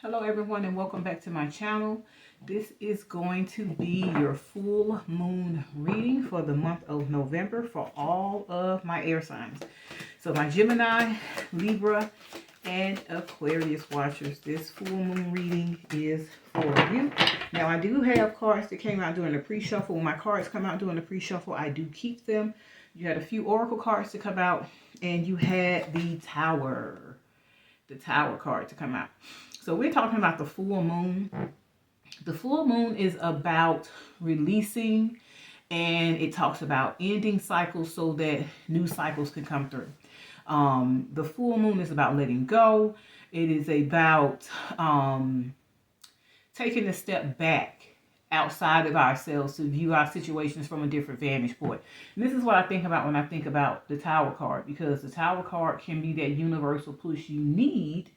Hello everyone and welcome back to my channel. This is going to be your full moon reading for the month of November for all of my air signs. So my Gemini, Libra, and Aquarius watchers, this full moon reading is for you. Now I do have cards that came out during the pre-shuffle. When my cards come out during the pre-shuffle, I do keep them. You had a few oracle cards to come out and you had the tower card to come out. So we're talking about the full moon. The full moon is about releasing, and it talks about ending cycles so that new cycles can come through. The full moon is about letting go. It is about taking a step back outside of ourselves to view our situations from a different vantage point. And this is what I think about when I think about the Tower card, because the Tower card can be that universal push you need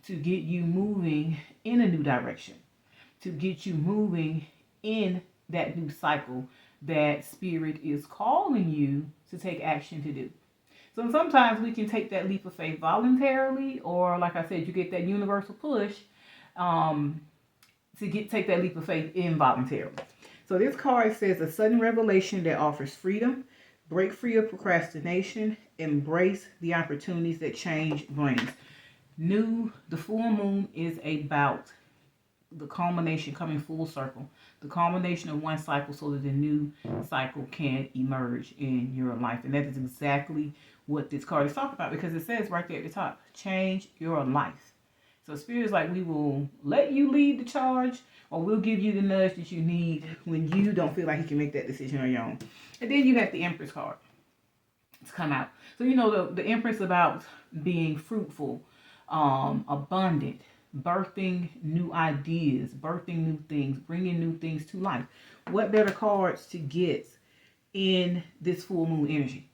to get you moving in a new direction, to get you moving in that new cycle that Spirit is calling you to take action to do. So sometimes we can take that leap of faith voluntarily, or like I said, you get that universal push to take that leap of faith involuntarily. So this card says a sudden revelation that offers freedom, break free of procrastination, embrace the opportunities that change brings. The full moon is about the culmination coming full circle, the culmination of one cycle so that the new cycle can emerge in your life. And that is exactly what this card is talking about, because it says right there at the top, change your life. So Spirit is like, we will let you lead the charge, or we'll give you the nudge that you need when you don't feel like you can make that decision on your own. And then you have the Empress card to come out. So you know the Empress is about being fruitful, abundant, birthing new ideas, birthing new things, bringing new things to life. What better cards to get in this full moon energy?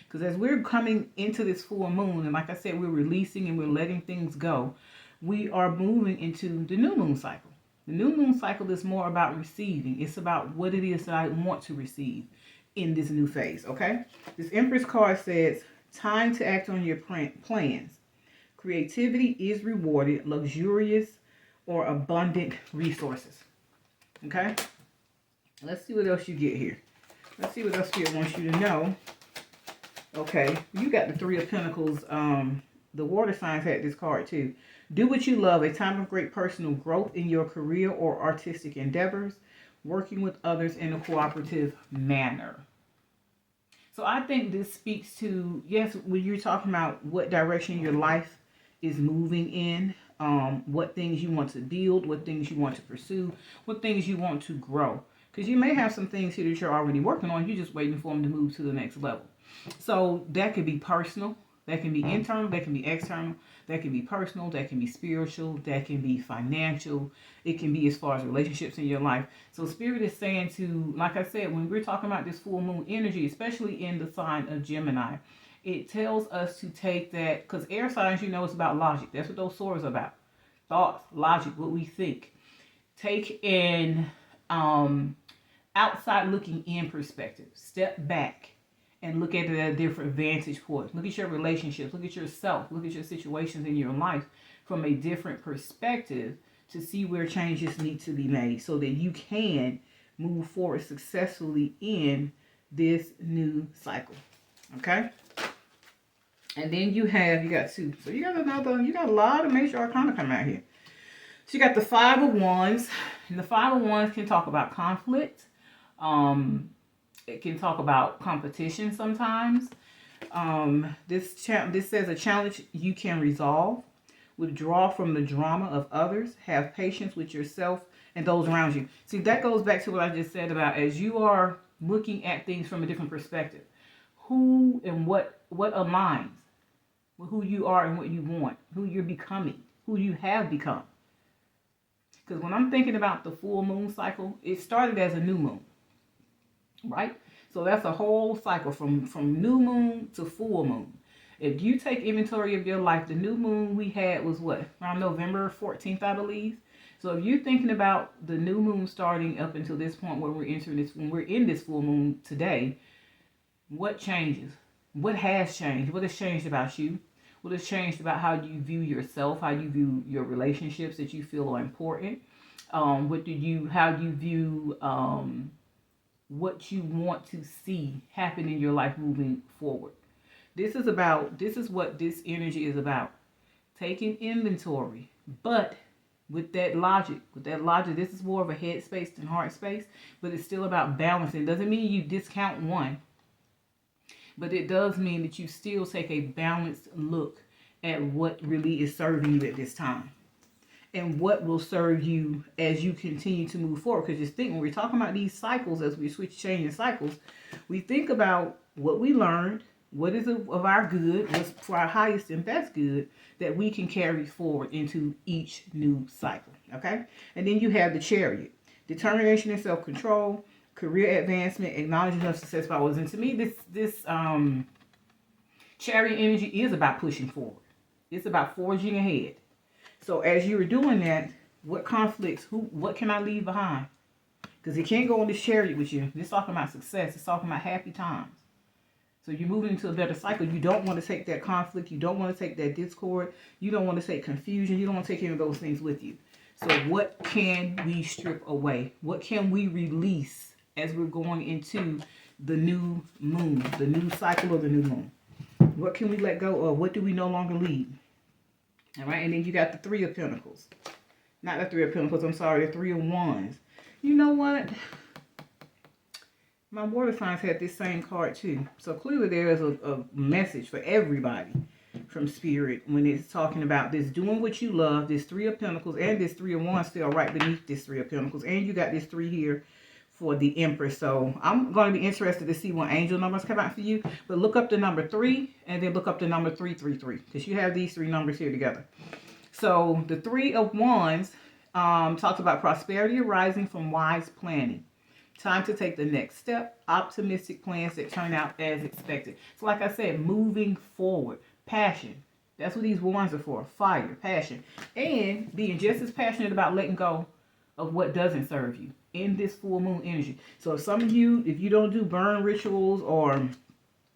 Because as we're coming into this full moon, and like I said, we're releasing and we're letting things go, we are moving into the new moon cycle. The new moon cycle is more about receiving. It's about what it is that I want to receive in this new phase, okay? This Empress card says, time to act on your plans. Creativity is rewarded, luxurious or abundant resources. Okay? Let's see what else you get here. Let's see what else Spirit wants you to know. Okay, you got the Three of Pentacles. The water signs had this card too. Do what you love, a time of great personal growth in your career or artistic endeavors, working with others in a cooperative manner. So I think this speaks to, yes, when you're talking about what direction your life is moving in, what things you want to build, what things you want to pursue, what things you want to grow. Because you may have some things here that you're already working on, you're just waiting for them to move to the next level. So that could be personal, that can be internal, that can be external, that can be personal, that can be spiritual, that can be financial, it can be as far as relationships in your life. So Spirit is saying to, like I said, when we're talking about this full moon energy, especially in the sign of Gemini, it tells us to take that, because air signs, you know, it's about logic. That's what those swords are about. Thoughts, logic, what we think. Take an outside looking in perspective. Step back and look at it at a different vantage point. Look at your relationships. Look at yourself. Look at your situations in your life from a different perspective to see where changes need to be made so that you can move forward successfully in this new cycle. Okay? And then you got two. So you got a lot of major arcana come out here. So you got the Five of Wands. And the Five of Wands can talk about conflict. It can talk about competition sometimes. This says a challenge you can resolve. Withdraw from the drama of others. Have patience with yourself and those around you. See, that goes back to what I just said about as you are looking at things from a different perspective. Who and what aligns with who you are and what you want, who you're becoming, who you have become. Because when I'm thinking about the full moon cycle, it started as a new moon, right? So that's a whole cycle from new moon to full moon. If you take inventory of your life, the new moon we had was what? Around November 14th, I believe. So if you're thinking about the new moon starting up until this point where we're entering this, when we're in this full moon today, what changes? What has changed? What has changed about you? What has changed about how you view yourself, how you view your relationships that you feel are important? How do you view what you want to see happen in your life moving forward? This is what this energy is about. Taking inventory, but with that logic, this is more of a head space than heart space, but it's still about balancing. It doesn't mean you discount one, but it does mean that you still take a balanced look at what really is serving you at this time and what will serve you as you continue to move forward. Because just think, when we're talking about these cycles, as we switch, changing cycles, we think about what we learned, what is of our good, what's for our highest and best good, that we can carry forward into each new cycle. Okay? And then you have the Chariot. Determination and self-control, career advancement, acknowledgement of success powers. And to me, this Chariot energy is about pushing forward. It's about forging ahead. So as you're doing that, what conflicts, what can I leave behind? Because you can't go on this Chariot with you. This is talking about success. It's talking about happy times. So you're moving into a better cycle. You don't want to take that conflict. You don't want to take that discord. You don't want to take confusion. You don't want to take any of those things with you. So what can we strip away? What can we release as we're going into the new moon, the new cycle of the new moon? What can we let go of? What do we no longer need? All right, and then you got the Three of Pentacles. Not the Three of Pentacles, I'm sorry, the Three of Wands. You know what? My water signs had this same card too. So clearly there is a message for everybody from Spirit when it's talking about this doing what you love, this Three of Pentacles, and this Three of Wands fell right beneath this Three of Pentacles. And you got this 3 here for the Empress. So I'm going to be interested to see what angel numbers come out for you. But look up the number 3 and then look up the number 333 because you have these 3 numbers here together. So the Three of Wands talks about prosperity arising from wise planning. Time to take the next step. Optimistic plans that turn out as expected. So like I said, moving forward. Passion. That's what these wands are for. Fire, passion. And being just as passionate about letting go of what doesn't serve you in this full moon energy. So if some of you, if you don't do burn rituals, or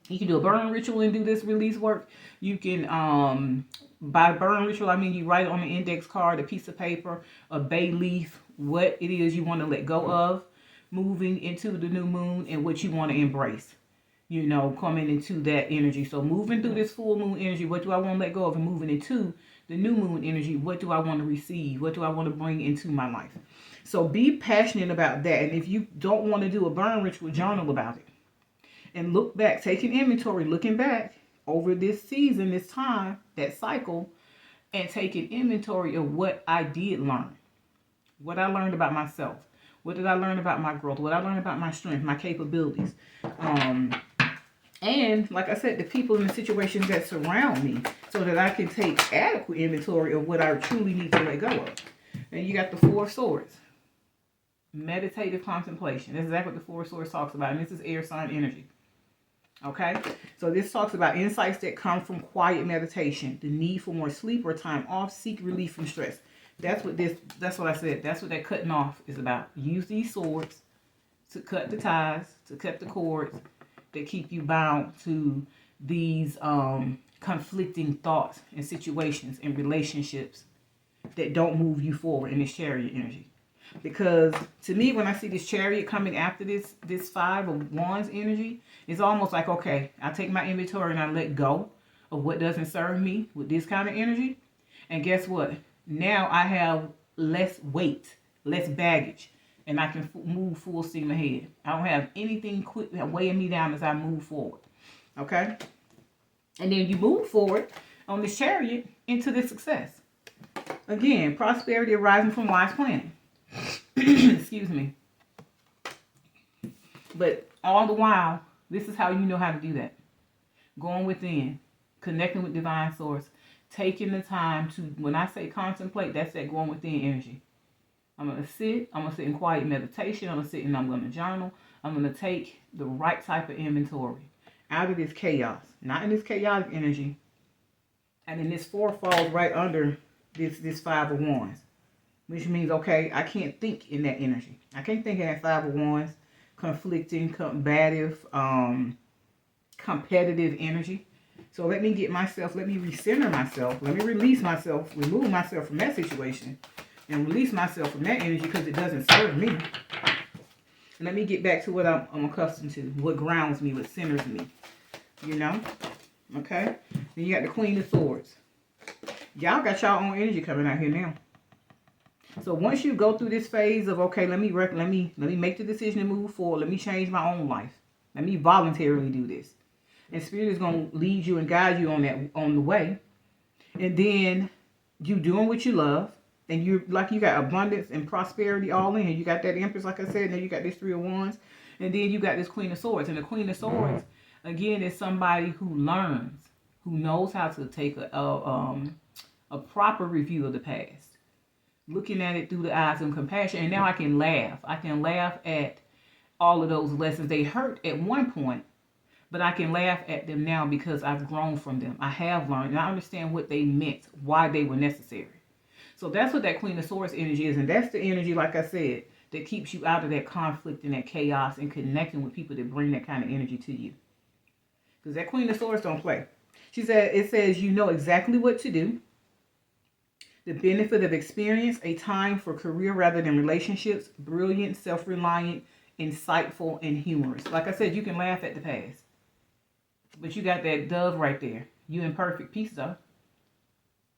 you can do a burn ritual and do this release work, you can, by burn ritual, I mean you write on an index card, a piece of paper, a bay leaf, what it is you want to let go of, moving into the new moon, and what you want to embrace, you know, coming into that energy. So moving through this full moon energy, what do I want to let go of? And moving into the new moon energy, what do I want to receive? What do I want to bring into my life? So be passionate about that. And if you don't want to do a burn ritual, journal about it. And look back, taking inventory, looking back over this season, this time, that cycle, and taking inventory of what I did learn. What I learned about myself. What did I learn about my growth? What I learned about my strength, my capabilities. And like I said, the people and the situations that surround me, so that I can take adequate inventory of what I truly need to let go of. And you got the Four of Swords. Meditative contemplation. That's exactly what the Four of Swords talks about. And this is air sign energy. Okay? So this talks about insights that come from quiet meditation. The need for more sleep or time off. Seek relief from stress. That's what I said. That's what that cutting off is about. Use these swords to cut the ties, to cut the cords that keep you bound to these conflicting thoughts and situations and relationships that don't move you forward in this Chariot energy. Because to me, when I see this Chariot coming after this Five of Wands energy, it's almost like, okay, I take my inventory and I let go of what doesn't serve me with this kind of energy. And guess what? Now I have less weight, less baggage, and I can move full steam ahead. I don't have anything weighing me down as I move forward. Okay? And then you move forward on this Chariot into this success. Again, prosperity arising from wise planning. Excuse me. But all the while, this is how you know how to do that. Going within, connecting with divine source, taking the time to, when I say contemplate, that's that going within energy. I'm going to sit in quiet meditation. I'm going to sit and I'm going to journal. I'm going to take the right type of inventory out of this chaos, not in this chaotic energy. And then this 4 falls right under this 5 of Wands, which means, okay, I can't think in that energy. I can't think in that 5 of Wands, conflicting, combative, competitive energy. So let me get myself, let me recenter myself, let me release myself, remove myself from that situation, and release myself from that energy because it doesn't serve me. And let me get back to what I'm accustomed to, what grounds me, what centers me, you know? Okay? Then you got the Queen of Swords. Y'all got y'all own energy coming out here now. So once you go through this phase of, okay, let me make the decision to move forward. Let me change my own life. Let me voluntarily do this. And Spirit is going to lead you and guide you on the way. And then you doing what you love. And you got abundance and prosperity all in. You got that Empress, like I said. Now you got this Three of Wands. And then you got this Queen of Swords. And the Queen of Swords, again, is somebody who learns, who knows how to take a proper review of the past. Looking at it through the eyes of compassion. And now I can laugh. I can laugh at all of those lessons. They hurt at one point. But I can laugh at them now because I've grown from them. I have learned. And I understand what they meant. Why they were necessary. So that's what that Queen of Swords energy is. And that's the energy, like I said, that keeps you out of that conflict and that chaos and connecting with people that bring that kind of energy to you. Because that Queen of Swords don't play. It says you know exactly what to do. The benefit of experience, a time for career rather than relationships, brilliant, self-reliant, insightful, and humorous. Like I said, you can laugh at the past. But you got that dove right there. You in perfect peace though.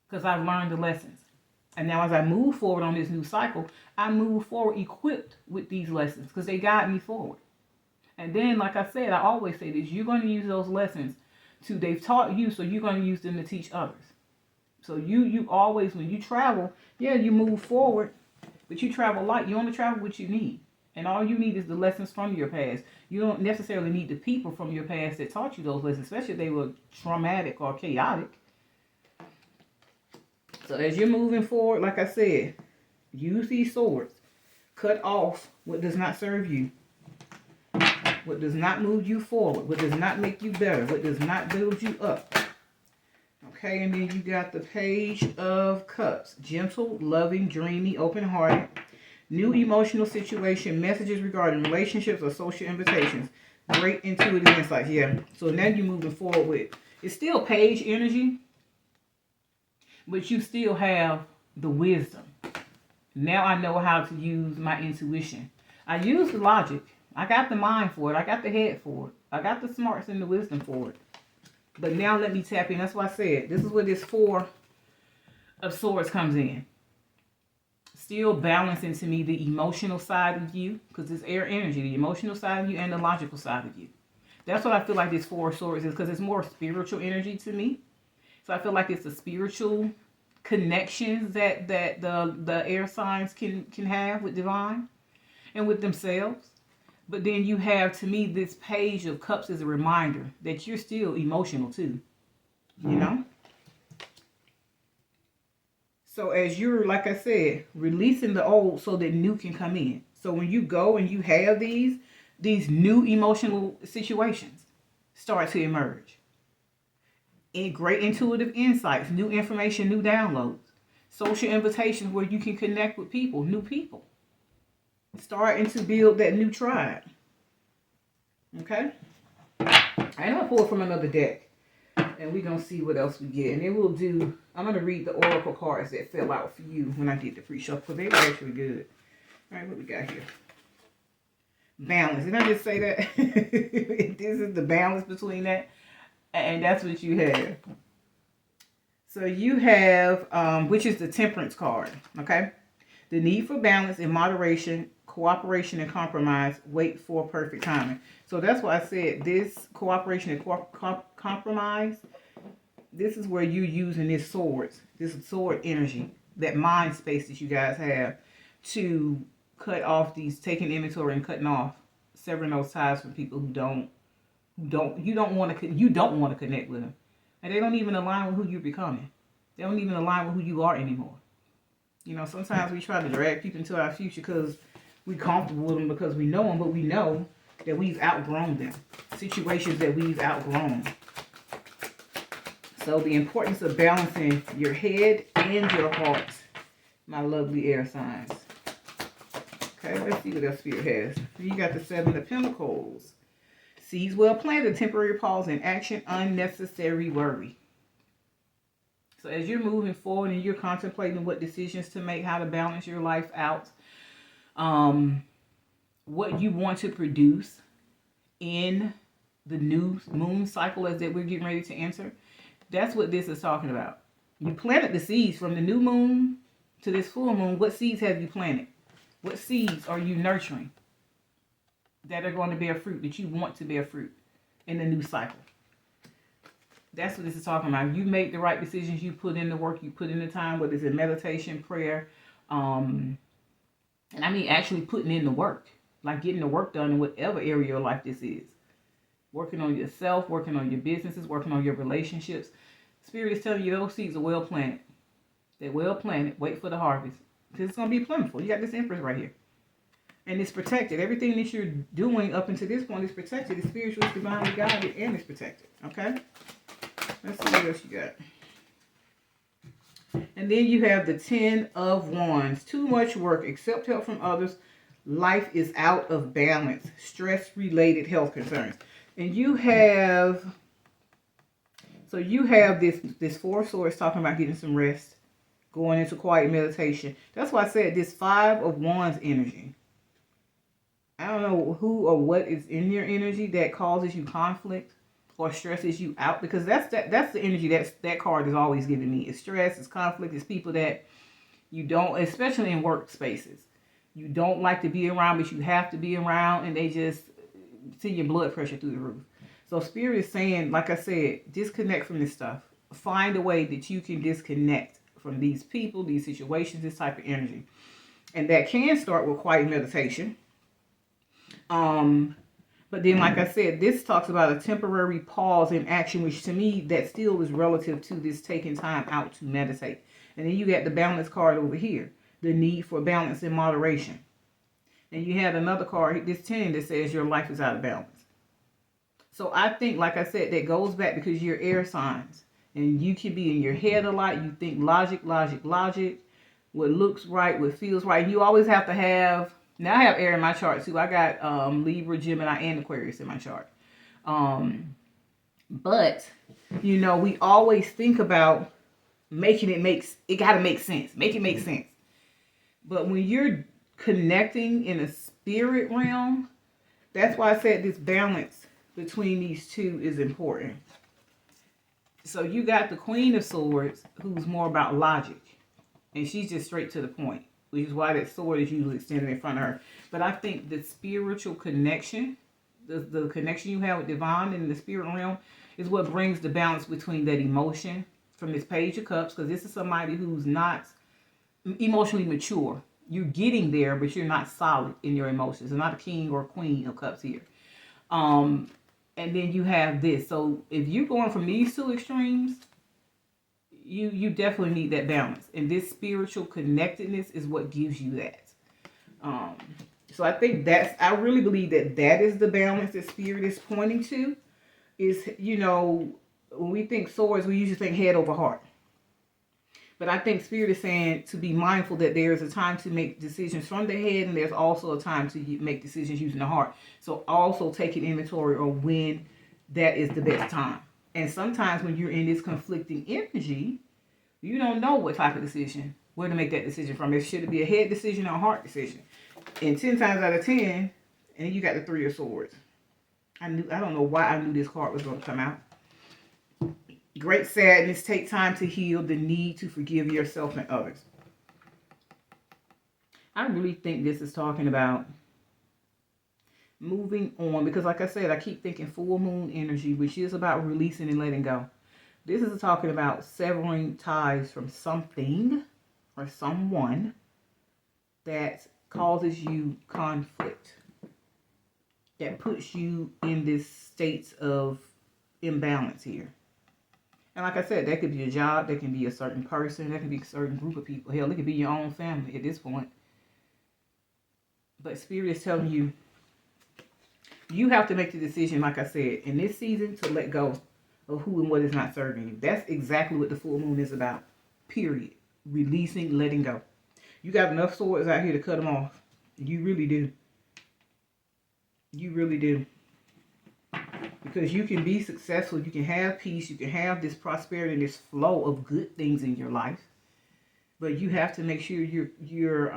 Because I've learned the lessons. And now as I move forward on this new cycle, I move forward equipped with these lessons. Because they guide me forward. And then, like I said, I always say this. You're going to use those lessons they've taught you. So you're going to use them to teach others. So you always, when you travel, yeah, you move forward, but you travel light. You only travel what you need. And all you need is the lessons from your past. You don't necessarily need the people from your past that taught you those lessons, especially if they were traumatic or chaotic. So as you're moving forward, like I said, use these swords. Cut off what does not serve you. What does not move you forward. What does not make you better. What does not build you up. Okay, and then you got the Page of Cups. Gentle, loving, dreamy, open-hearted. New emotional situation, messages regarding relationships or social invitations. Great intuitive insights. Yeah. So now you're moving forward with, it's still Page energy, but you still have the wisdom. Now I know how to use my intuition. I use the logic. I got the mind for it. I got the head for it. I got the smarts and the wisdom for it. But now let me tap in. That's why I said, this is where this Four of Swords comes in. Still balancing to me the emotional side of you, because it's air energy, the emotional side of you and the logical side of you. That's what I feel like this Four of Swords is, because it's more spiritual energy to me. So I feel like it's the spiritual connections that the air signs can have with divine and with themselves. But then you have, to me, this Page of Cups as a reminder that you're still emotional too. You know? So as you're, like I said, releasing the old so that new can come in. So when you go and you have these new emotional situations start to emerge. And great intuitive insights, new information, new downloads. Social invitations where you can connect with people, new people. Starting to build that new tribe. Okay? I'm going to pull from another deck. And we're going to see what else we get. And then we'll do, I'm going to read the oracle cards that fell out for you when I did the pre-shuffle. Because they were actually good. All right, what we got here? Balance. Did I just say that? This is the balance between that. And that's what you have. So you have, which is the Temperance card. Okay? The need for balance and moderation, cooperation and compromise, wait for perfect timing. So that's why I said this cooperation and compromise, this is where you're using this sword energy, that mind space that you guys have to cut off these, taking inventory and cutting off, severing those ties from people you don't want to connect with them. And they don't even align with who you're becoming. They don't even align with who you are anymore. You know, sometimes we try to drag people into our future because we're comfortable with them, because we know them, but we know that we've outgrown them. Situations that we've outgrown. So the importance of balancing your head and your heart, my lovely air signs. Okay, let's see what else Spirit has. You got the Seven of Pentacles. Seeds well planted, temporary pause in action, unnecessary worry. So as you're moving forward and you're contemplating what decisions to make, how to balance your life out, what you want to produce in the new moon cycle as that we're getting ready to enter, that's what this is talking about. You planted the seeds from the new moon to this full moon. What seeds have you planted? What seeds are you nurturing that are going to bear fruit, that you want to bear fruit in the new cycle? That's what this is talking about. You make the right decisions, you put in the work, you put in the time, whether it's in meditation, prayer, and I mean actually putting in the work, like getting the work done in whatever area of your life this is. Working on yourself, working on your businesses, working on your relationships. Spirit is telling you those seeds are well planted. They're well planted. Wait for the harvest. Because it's going to be plentiful. You got this Empress right here. And it's protected. Everything that you're doing up until this point is protected. It's spiritual, it's divinely guided, and it's protected. Okay? Let's see what else you got. And then you have the 10 of Wands. Too much work. Accept help from others. Life is out of balance. Stress-related health concerns. And you have... So you have this Four of Swords talking about getting some rest. Going into quiet meditation. That's why I said this 5 of Wands energy. I don't know who or what is in your energy that causes you conflict or stresses you out, because that's the energy that card is always giving me. It's stress, it's conflict, it's people that you don't, especially in work spaces, you don't like to be around, but you have to be around, and they just send your blood pressure through the roof. So Spirit is saying, like I said, disconnect from this stuff. Find a way that you can disconnect from these people, these situations, this type of energy. And that can start with quiet meditation. But then, like I said, this talks about a temporary pause in action, which to me, that still is relative to this taking time out to meditate. And then you got the balance card over here, the need for balance and moderation. And you had another card, this 10, that says your life is out of balance. So I think, like I said, that goes back because you're air signs. And you can be in your head a lot. You think logic. What looks right, what feels right. You always have to have... Now I have air in my chart too. I got Libra, Gemini, and Aquarius in my chart. But, you know, we always think about making it got to make sense. Make it make sense. But when you're connecting in a spirit realm, that's why I said this balance between these two is important. So you got the Queen of Swords, who's more about logic. And she's just straight to the point, which is why that sword is usually extended in front of her. But I think the spiritual connection, the connection you have with divine and the spirit realm, is what brings the balance between that emotion from this Page of Cups. Because this is somebody who's not emotionally mature. You're getting there, but you're not solid in your emotions. It's not a King or Queen of Cups here. And then you have this. So if you're going from these two extremes, you definitely need that balance. And this spiritual connectedness is what gives you that. So I think I really believe that is the balance that Spirit is pointing to. Is, you know, when we think swords, we usually think head over heart. But I think Spirit is saying to be mindful that there is a time to make decisions from the head, and there's also a time to make decisions using the heart. So also take an inventory of when that is the best time. And sometimes when you're in this conflicting energy, you don't know what type of decision, where to make that decision from. It should be a head decision or a heart decision. And 10 times out of 10, and then you got the 3 of Swords. I don't know why I knew this card was going to come out. Great sadness, take time to heal, the need to forgive yourself and others. I really think this is talking about moving on, because like I said, I keep thinking full moon energy, which is about releasing and letting go. This is talking about severing ties from something or someone that causes you conflict, that puts you in this state of imbalance here. And like I said, that could be a job, that can be a certain person, that can be a certain group of people. Hell, it could be your own family at this point. But Spirit is telling you, you have to make the decision, like I said, in this season to let go of who and what is not serving you. That's exactly what the full moon is about. Period. Releasing, letting go. You got enough swords out here to cut them off. You really do. You really do. because you can be successful, you can have peace, you can have this prosperity and this flow of good things in your life. But you have to make sure you're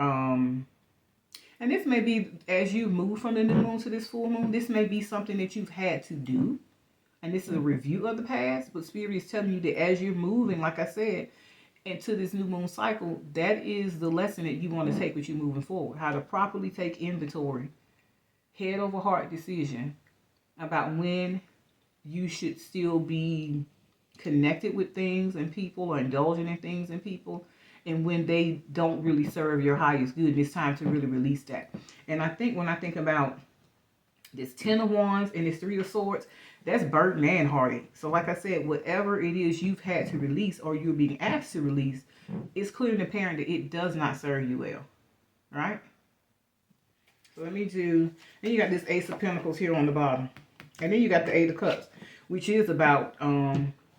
and this may be, as you move from the new moon to this full moon, this may be something that you've had to do. And this is a review of the past, but Spirit is telling you that as you're moving, like I said, into this new moon cycle, that is the lesson that you want to take with you moving forward. How to properly take inventory, head over heart decision about when you should still be connected with things and people, or indulging in things and people, and when they don't really serve your highest good. It's time to really release that. And I think when I think about this 10 of Wands and this 3 of Swords, that's burden and heartache. So like I said, whatever it is you've had to release or you're being asked to release, it's clear and apparent that it does not serve you well. Right? So let me do, then you got this Ace of Pentacles here on the bottom. And then you got the 8 of Cups, which is about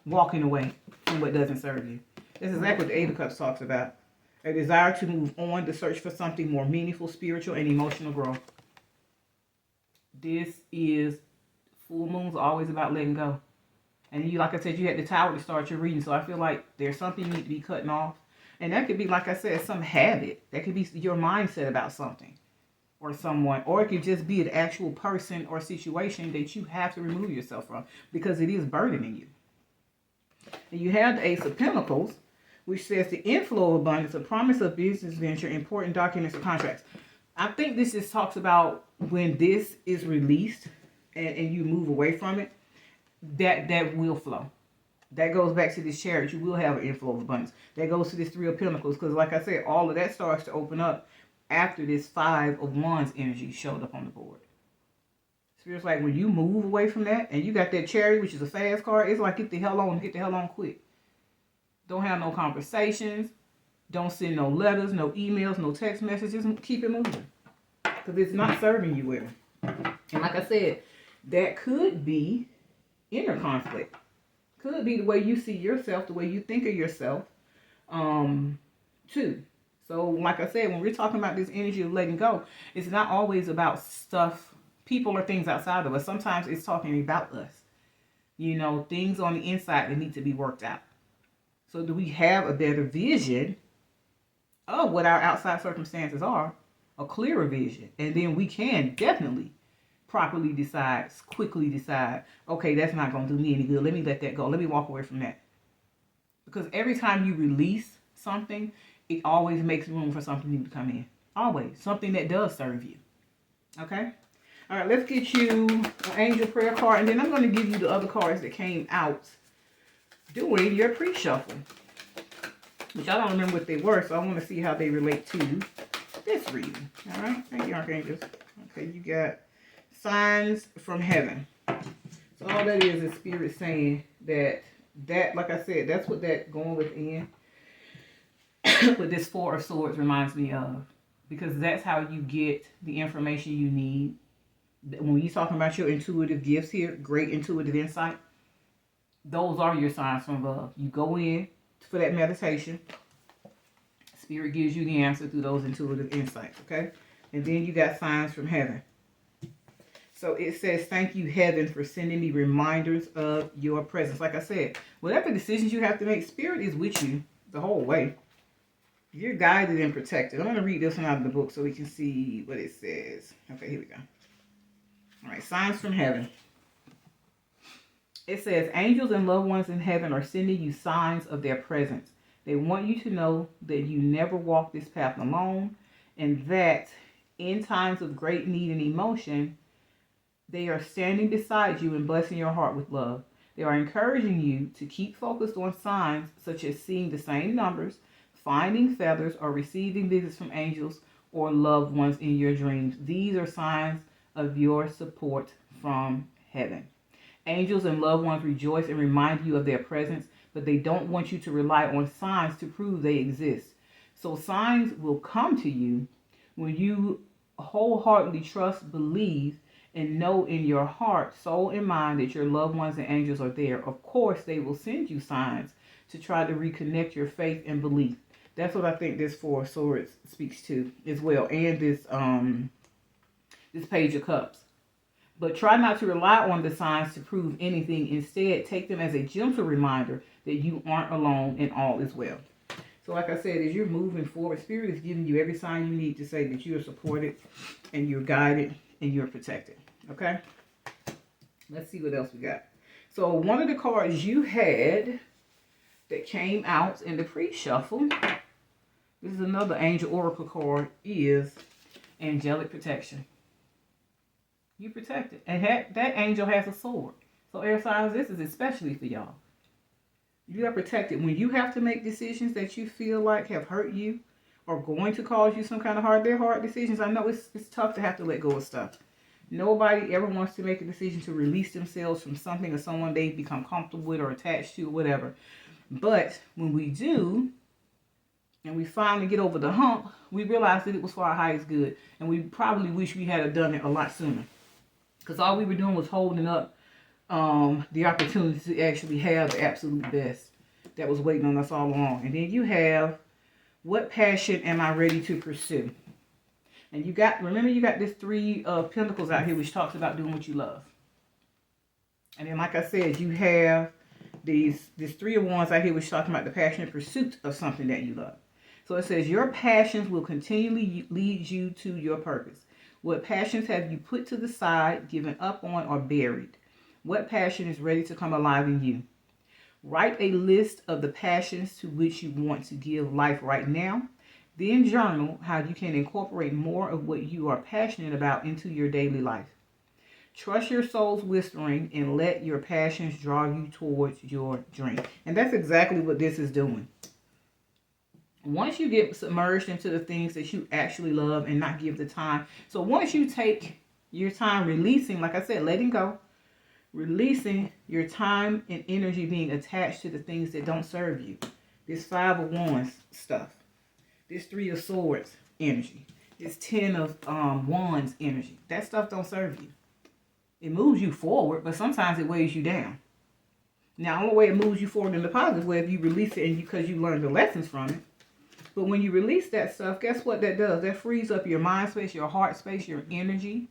walking away from what doesn't serve you. That's exactly what the 8 of Cups talks about. A desire to move on, to search for something more meaningful, spiritual, and emotional growth. This is, full moon's always about letting go. And you, like I said, you had the Tower to start your reading. So I feel like there's something you need to be cutting off. And that could be, like I said, some habit. That could be your mindset about something or someone. Or it could just be an actual person or situation that you have to remove yourself from, because it is burdening you. And you have the Ace of Pentacles, which says the inflow of abundance, a promise of business venture, important documents, and contracts. I think this just talks about when this is released and you move away from it, that will flow. That goes back to this Chariot. You will have an inflow of abundance. That goes to this 3 of Pentacles, because like I said, all of that starts to open up after this 5 of Wands energy showed up on the board. Spirit's like, when you move away from that and you got that Chariot, which is a fast card, it's like get the hell on quick. Don't have no conversations. Don't send no letters, no emails, no text messages. Keep it moving, because it's not serving you well. And like I said, that could be inner conflict. Could be the way you see yourself, the way you think of yourself, too. So like I said, when we're talking about this energy of letting go, it's not always about stuff, people or things outside of us. Sometimes it's talking about us. You know, things on the inside that need to be worked out. So do we have a better vision of what our outside circumstances are? A clearer vision. And then we can definitely properly decide, quickly decide, okay, that's not going to do me any good. Let me let that go. Let me walk away from that. Because every time you release something, it always makes room for something new to come in. Always. Something that does serve you. Okay? All right, let's get you an angel prayer card. And then I'm going to give you the other cards that came out doing your pre-shuffle, which I don't remember what they were, so I want to see how they relate to this reading. All right? Thank you, Archangels. Okay, you got signs from heaven. So all that is Spirit saying that, like I said, that's what that going within with this 4 of Swords reminds me of. Because that's how you get the information you need. When you're talking about your intuitive gifts here, great intuitive insight, those are your signs from above. You go in for that meditation. Spirit gives you the answer through those intuitive insights, okay? And then you got signs from heaven. So it says, thank you, heaven, for sending me reminders of your presence. Like I said, whatever decisions you have to make, Spirit is with you the whole way. You're guided and protected. I'm going to read this one out of the book so we can see what it says. Okay, here we go. All right, signs from heaven. It says, angels and loved ones in heaven are sending you signs of their presence. They want you to know that you never walk this path alone, and that in times of great need and emotion, they are standing beside you and blessing your heart with love. They are encouraging you to keep focused on signs such as seeing the same numbers, finding feathers, or receiving visits from angels or loved ones in your dreams. These are signs of your support from heaven. Angels and loved ones rejoice and remind you of their presence, but they don't want you to rely on signs to prove they exist. So signs will come to you when you wholeheartedly trust, believe, and know in your heart, soul, and mind that your loved ones and angels are there. Of course, they will send you signs to try to reconnect your faith and belief. That's what I think this 4 of Swords speaks to as well. And this Page of Cups. But try not to rely on the signs to prove anything. Instead, take them as a gentle reminder that you aren't alone and all is well. So like I said, as you're moving forward, Spirit is giving you every sign you need to say that you are supported and you're guided and you're protected. Okay? Let's see what else we got. So one of the cards you had that came out in the pre-shuffle, this is another angel oracle card, is angelic protection. You protected. And that angel has a sword. So air signs, this is especially for y'all. You are protected. When you have to make decisions that you feel like have hurt you or going to cause you some kind of hard decisions. I know it's tough to have to let go of stuff. Nobody ever wants to make a decision to release themselves from something or someone they've become comfortable with or attached to or whatever. But when we do, and we finally get over the hump, we realize that it was for our highest good. And we probably wish we had done it a lot sooner. Because all we were doing was holding up the opportunity to actually have the absolute best that was waiting on us all along. And then you have, what passion am I ready to pursue? And you got, remember you got this 3 of Pentacles out here, which talks about doing what you love. And then like I said, you have this 3 of Wands out here, which talking about the passionate pursuit of something that you love. So it says your passions will continually lead you to your purpose. What passions have you put to the side, given up on, or buried? What passion is ready to come alive in you? Write a list of the passions to which you want to give life right now. Then journal how you can incorporate more of what you are passionate about into your daily life. Trust your soul's whispering and let your passions draw you towards your dream. And that's exactly what this is doing. Once you get submerged into the things that you actually love and not give the time. So once you take your time releasing, like I said, letting go, releasing your time and energy being attached to the things that don't serve you. This 5 of Wands stuff. This 3 of Swords energy. This 10 of Wands energy. That stuff don't serve you. It moves you forward, but sometimes it weighs you down. Now, the only way it moves you forward in the positive way if you release it and because you learn the lessons from it. But when you release that stuff, guess what that does? That frees up your mind space, your heart space, your energy,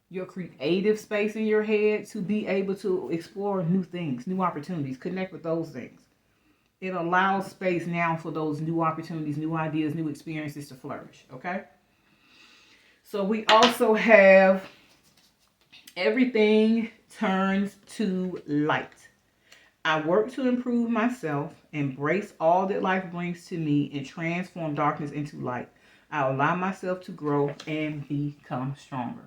your creative space in your head to be able to explore new things, new opportunities, connect with those things. It allows space now for those new opportunities, new ideas, new experiences to flourish, okay? So we also have everything turns to light. I work to improve myself, embrace all that life brings to me, and transform darkness into light. I allow myself to grow and become stronger.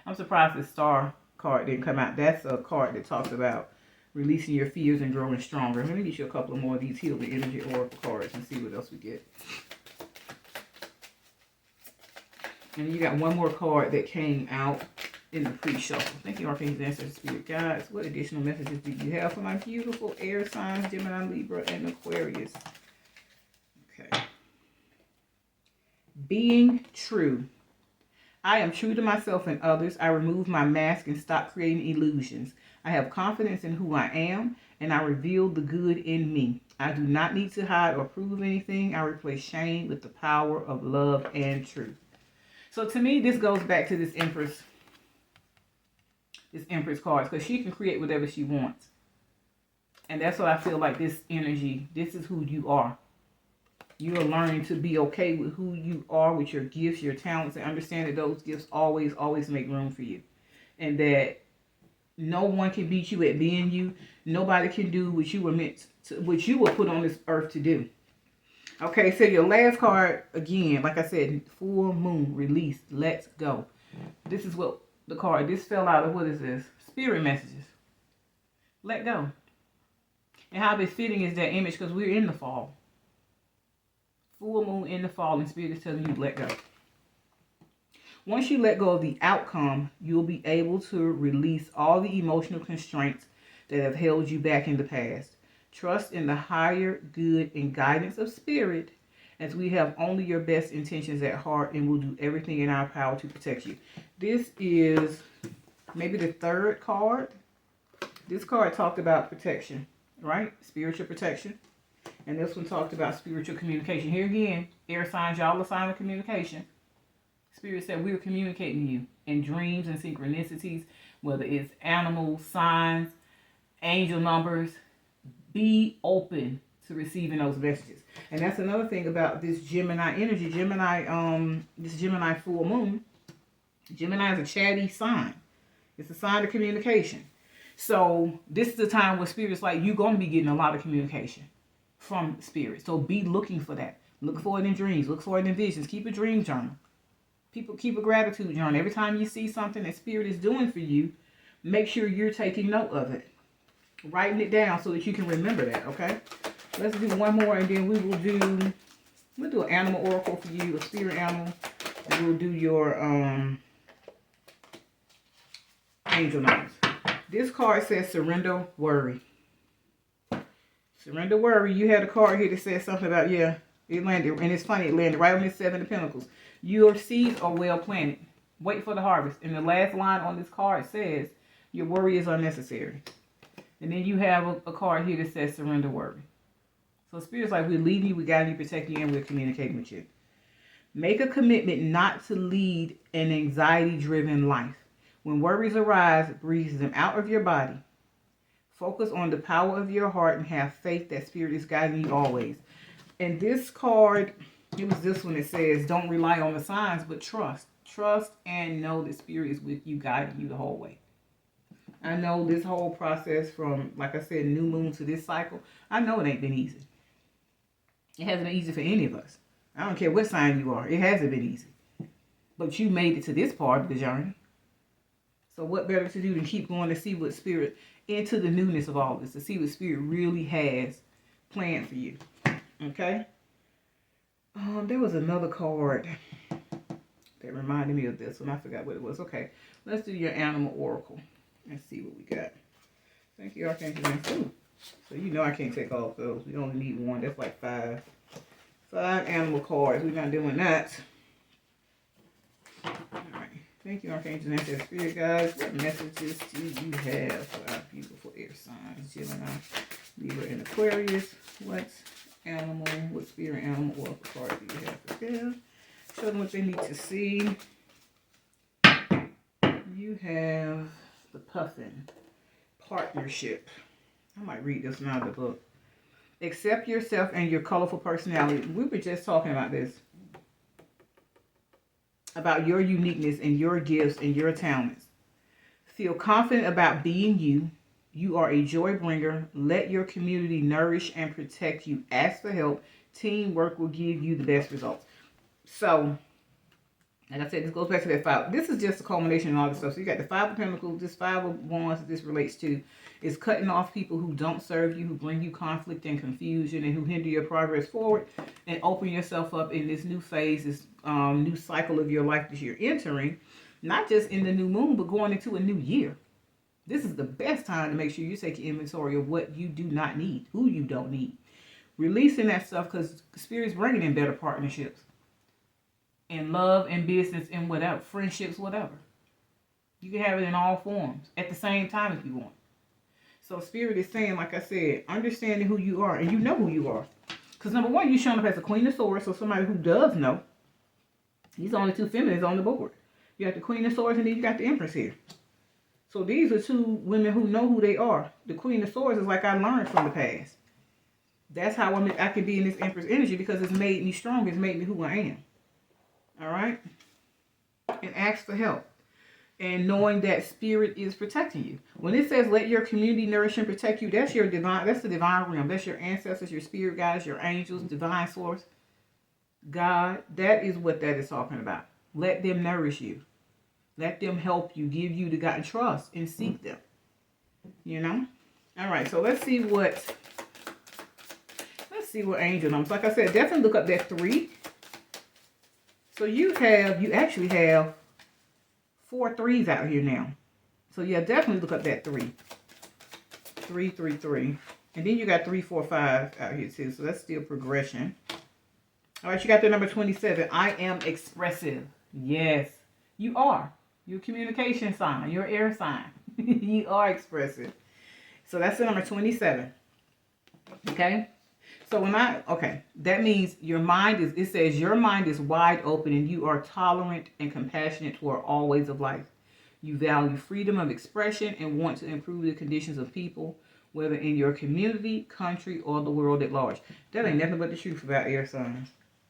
I'm surprised the Star card didn't come out. That's a card that talks about releasing your fears and growing stronger. Let me get you a couple of more of these Heal the Energy Oracle cards and see what else we get. And you got one more card that came out in the pre-shuffle. Thank you, Archangels, Ancestors, Spirit Guides. What additional messages do you have for my beautiful air signs, Gemini, Libra, and Aquarius? Okay. Being true. I am true to myself and others. I remove my mask and stop creating illusions. I have confidence in who I am, and I reveal the good in me. I do not need to hide or prove anything. I replace shame with the power of love and truth. So to me, this goes back to this Empress cards, because she can create whatever she wants. And that's what I feel like this energy, this is who you are. You are learning to be okay with who you are, with your gifts, your talents, and understand that those gifts always make room for you. And that no one can beat you at being you. Nobody can do what you were meant to, what you were put on this earth to do. Okay, so your last card, again, like I said, full moon, release, let's go. This is what the card, this fell out of, what is this? Spirit messages. Let go. And how befitting is that image, because we're in the fall. Full moon in the fall, and Spirit is telling you, let go. Once you let go of the outcome, you'll be able to release all the emotional constraints that have held you back in the past. Trust in the higher good and guidance of Spirit, as we have only your best intentions at heart and will do everything in our power to protect you. This is maybe the 3rd card. This card talked about protection, right? Spiritual protection. And this one talked about spiritual communication. Here again, air signs, y'all are sign of communication. Spirit said we're communicating you in dreams and synchronicities. whether it's animals, signs, angel numbers. Be open to receiving those messages. And that's another thing about this Gemini energy. This Gemini full moon. Gemini is a chatty sign. It's a sign of communication. So this is the time where Spirit's like, you're going to be getting a lot of communication from Spirit. So be looking for that. Look for it in dreams. Look for it in visions. Keep a dream journal. People keep a gratitude journal. Every time you see something that Spirit is doing for you, make sure you're taking note of it. Writing it down so that you can remember that, okay? Let's do one more, and then we'll do an animal oracle for you, a spirit animal. And we'll do your angel numbers. This card says surrender worry. Surrender worry. You had a card here that says something about, yeah, it landed, and it's funny, it landed right on this 7 of Pentacles. Your seeds are well planted. Wait for the harvest. And the last line on this card says, your worry is unnecessary. And then you have a card here that says surrender worry. So Spirit's like, we're leading you, we guide you, protect you, and we're communicating with you. Make a commitment not to lead an anxiety-driven life. When worries arise, breathe them out of your body. Focus on the power of your heart and have faith that Spirit is guiding you always. And this card, it was this one that says, don't rely on the signs, but trust. Trust and know that Spirit is with you, guiding you the whole way. I know this whole process from, like I said, new moon to this cycle, I know it ain't been easy. It hasn't been easy for any of us. I don't care what sign you are. It hasn't been easy. But you made it to this part of the journey. So what better to do than keep going to see what Spirit, into the newness of all this, to see what Spirit really has planned for you. Okay? There was another card that reminded me of this one. I forgot what it was. Okay. Let's do your animal oracle. Let's see what we got. Thank you, Archangel. Ooh. So you know I can't take all of those. We only need one. That's like 5 animal cards. We're not doing that. All right. Thank you, Archangel. And Spirit guys. What messages do you have for our beautiful air signs? Gemini, Libra, and Aquarius. What spirit animal oracle card do you have for them? Show them what they need to see. You have the Puffin partnership. I might read this one out of the book. Accept yourself and your colorful personality. We were just talking about this. About your uniqueness and your gifts and your talents. Feel confident about being you. You are a joy bringer. Let your community nourish and protect you. Ask for help. Teamwork will give you the best results. So, like I said, this goes back to that 5. This is just a culmination of all this stuff. So you got the 5 of Pentacles, this 5 of Wands that this relates to is cutting off people who don't serve you, who bring you conflict and confusion, and who hinder your progress forward, and open yourself up in this new phase, this new cycle of your life that you're entering, not just in the new moon, but going into a new year. This is the best time to make sure you take inventory of what you do not need, who you don't need. Releasing that stuff because Spirit's bringing in better partnerships. In love and business and whatever, friendships, whatever. You can have it in all forms at the same time if you want. So Spirit is saying, like I said, understanding who you are, and you know who you are. Because number one, you're showing up as a Queen of Swords, so somebody who does know. These are only 2 feminines on the board. You got the Queen of Swords, and then you got the Empress here. So these are 2 women who know who they are. The Queen of Swords is like I learned from the past. That's how I can be in this Empress energy, because it's made me strong. It's made me who I am. All right? And ask for help. And knowing that Spirit is protecting you. When it says let your community nourish and protect you, that's your divine, that's the divine realm. That's your ancestors, your spirit guides, your angels, divine source, God. That is what that is talking about. Let them nourish you. Let them help you, give you the God, and trust and seek them. You know? All right, so let's see what angel numbers. Like I said, definitely look up that 3. So you actually have 4 3s out here now. So yeah, definitely look up that 3. 3, 3, 3. And then you got 3, 4, 5 out here too. So that's still progression. All right, you got the number 27. I am expressive. Yes, you are. You're a communication sign. You're an air sign. You are expressive. So that's the number 27. Okay. So that means your mind is, it says your mind is wide open and you are tolerant and compassionate toward all ways of life. You value freedom of expression and want to improve the conditions of people, whether in your community, country, or the world at large. That ain't nothing but the truth about air signs,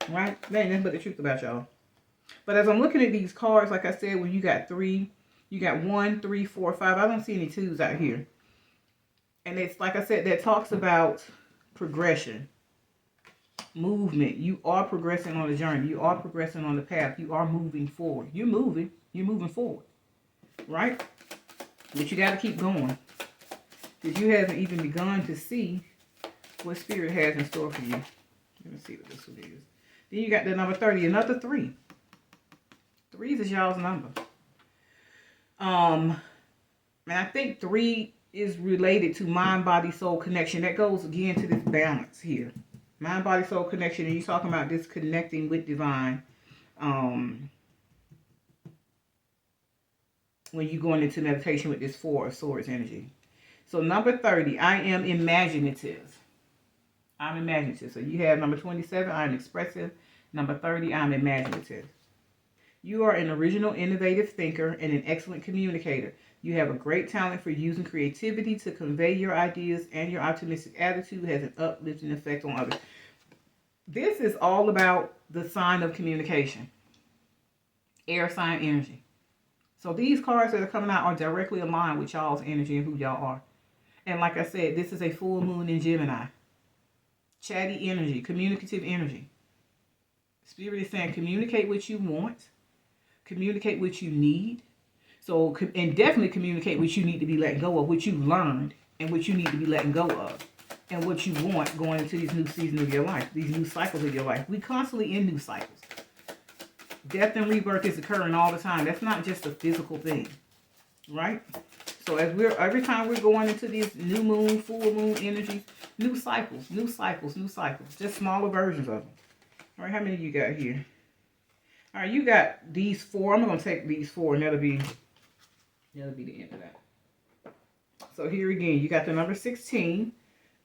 right? That ain't nothing but the truth about y'all. But as I'm looking at these cards, like I said, when you got 3, you got 1, 3, 4, 5. I don't see any 2s out here. And it's like I said, that talks about progression, movement. You are progressing on the journey. You are progressing on the path. You are moving forward. You're moving forward, right? But you got to keep going, because you haven't even begun to see what Spirit has in store for you. Let me see what this one is. Then you got the number 30, another 3. 3s is y'all's number. And I think 3 is related to mind, body, soul connection. That goes again to this balance here. Mind, body, soul connection. And you're talking about this connecting with divine. When you're going into meditation with this 4 of Swords energy. So number 30, I am imaginative. I'm imaginative. So you have number 27, I'm expressive. Number 30, I'm imaginative. You are an original, innovative thinker and an excellent communicator. You have a great talent for using creativity to convey your ideas, and your optimistic attitude has an uplifting effect on others. This is all about the sign of communication. Air sign energy. So these cards that are coming out are directly aligned with y'all's energy and who y'all are. And like I said, this is a full moon in Gemini. Chatty energy, communicative energy. Spirit is saying communicate what you want. Communicate what you need. So, and definitely communicate what you need to be letting go of, what you learned, and what you need to be letting go of, and what you want going into these new seasons of your life, these new cycles of your life. We constantly in new cycles. Death and rebirth is occurring all the time. That's not just a physical thing, right? So every time we're going into these new moon, full moon energies, new cycles, just smaller versions of them. All right, how many you got here? All right, you got these 4. I'm going to take these 4, and that'll be the end of that. So here again, you got the number 16.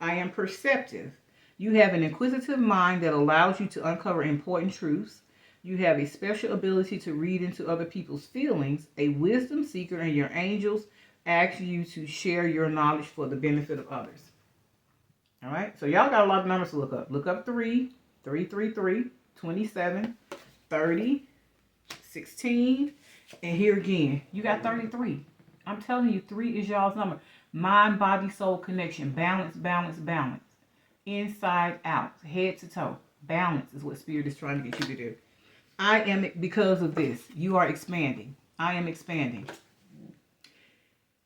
I am perceptive. You have an inquisitive mind that allows you to uncover important truths. You have a special ability to read into other people's feelings, a wisdom seeker, and your angels ask you to share your knowledge for the benefit of others. All right, so y'all got a lot of numbers to look up. Look up 3, 27, 30, 16, and here again, you got 33. I'm telling you, 3 is y'all's number. Mind, body, soul connection. Balance, balance, balance. Inside out, head to toe. Balance is what Spirit is trying to get you to do. I am, because of this, you are expanding. I am expanding.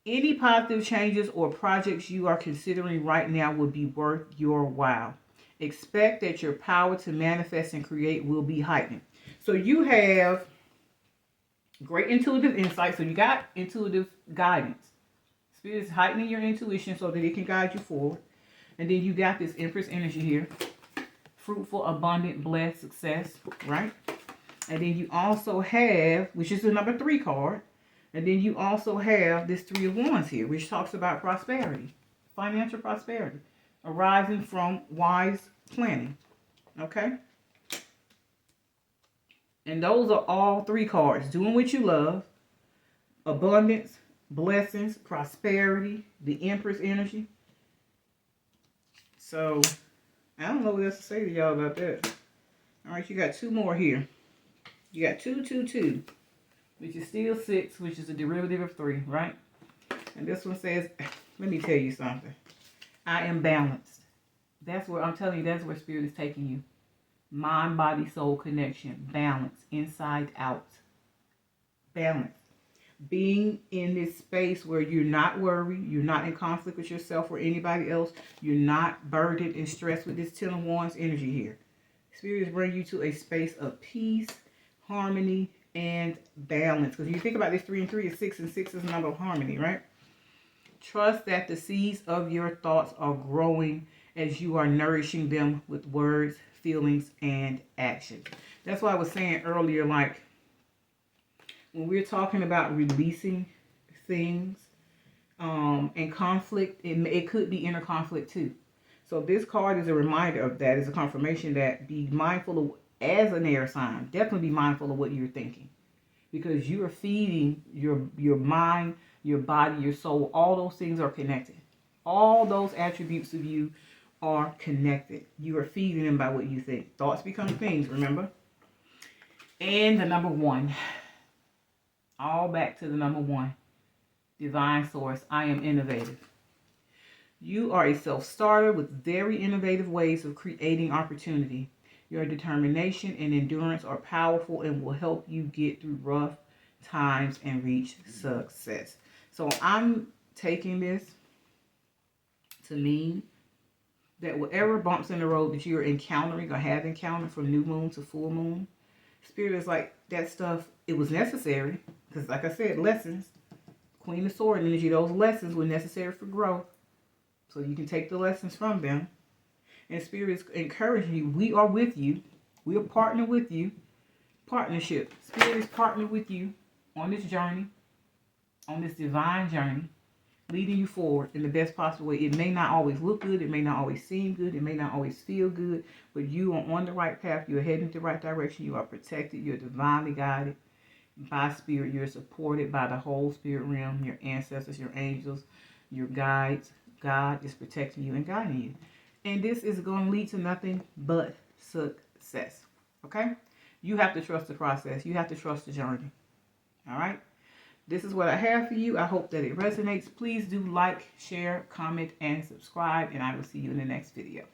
Any positive changes or projects you are considering right now will be worth your while. Expect that your power to manifest and create will be heightened. So you have great intuitive insight. So you got intuitive guidance. Spirit is heightening your intuition so that it can guide you forward. And then you got this Empress energy here. Fruitful, abundant, blessed, success, right? And then you also have, which is the number 3 card. And then you also have this 3 of Wands here, which talks about prosperity. Financial prosperity. Arising from wise planning. Okay? And those are all 3 cards. Doing what you love. Abundance, blessings, prosperity, the Empress energy. So, I don't know what else to say to y'all about that. All right, you got 2 more here. You got 2, 2, 2, which is still 6, which is a derivative of 3, right? And this one says, let me tell you something. I am balanced. That's where, I'm telling you, that's where Spirit is taking you. Mind, body, soul connection. Balance. Inside out. Balance. Being in this space where you're not worried, you're not in conflict with yourself or anybody else, you're not burdened and stressed with this 10 of Wands energy here. Spirit is bringing you to a space of peace, harmony, and balance. Because you think about this 3 and 3 is 6, and 6 is a number of harmony, right? Trust that the seeds of your thoughts are growing as you are nourishing them with words, feelings, and actions. That's why I was saying earlier, like, when we're talking about releasing things and conflict, it could be inner conflict too. So this card is a reminder of that. It's a confirmation that be mindful of, as an air sign, definitely be mindful of what you're thinking. because you are feeding your mind, your body, your soul. All those things are connected. All those attributes of you are connected. You are feeding them by what you think. Thoughts become things, remember? And the number one. All back to the number one. Divine source. I am innovative. You are a self-starter with very innovative ways of creating opportunity. Your determination and endurance are powerful and will help you get through rough times and reach success. So I'm taking this to mean that whatever bumps in the road that you're encountering or have encountered from new moon to full moon, Spirit is like, that stuff, it was necessary. Because like I said, lessons, Queen of Swords energy, those lessons were necessary for growth. So you can take the lessons from them. And Spirit is encouraging you. We are with you. We are partnering with you. Partnership. Spirit is partnering with you on this journey, on this divine journey, leading you forward in the best possible way. It may not always look good. It may not always seem good. It may not always feel good. But you are on the right path. You are heading in the right direction. You are protected. You're divinely guided by Spirit. You're supported by the whole spirit realm, your ancestors, your angels, your guides. God is protecting you and guiding you. And this is going to lead to nothing but success. Okay? You have to trust the process. You have to trust the journey. All right? This is what I have for you. I hope that it resonates. Please do like, share, comment, and subscribe. And I will see you in the next video.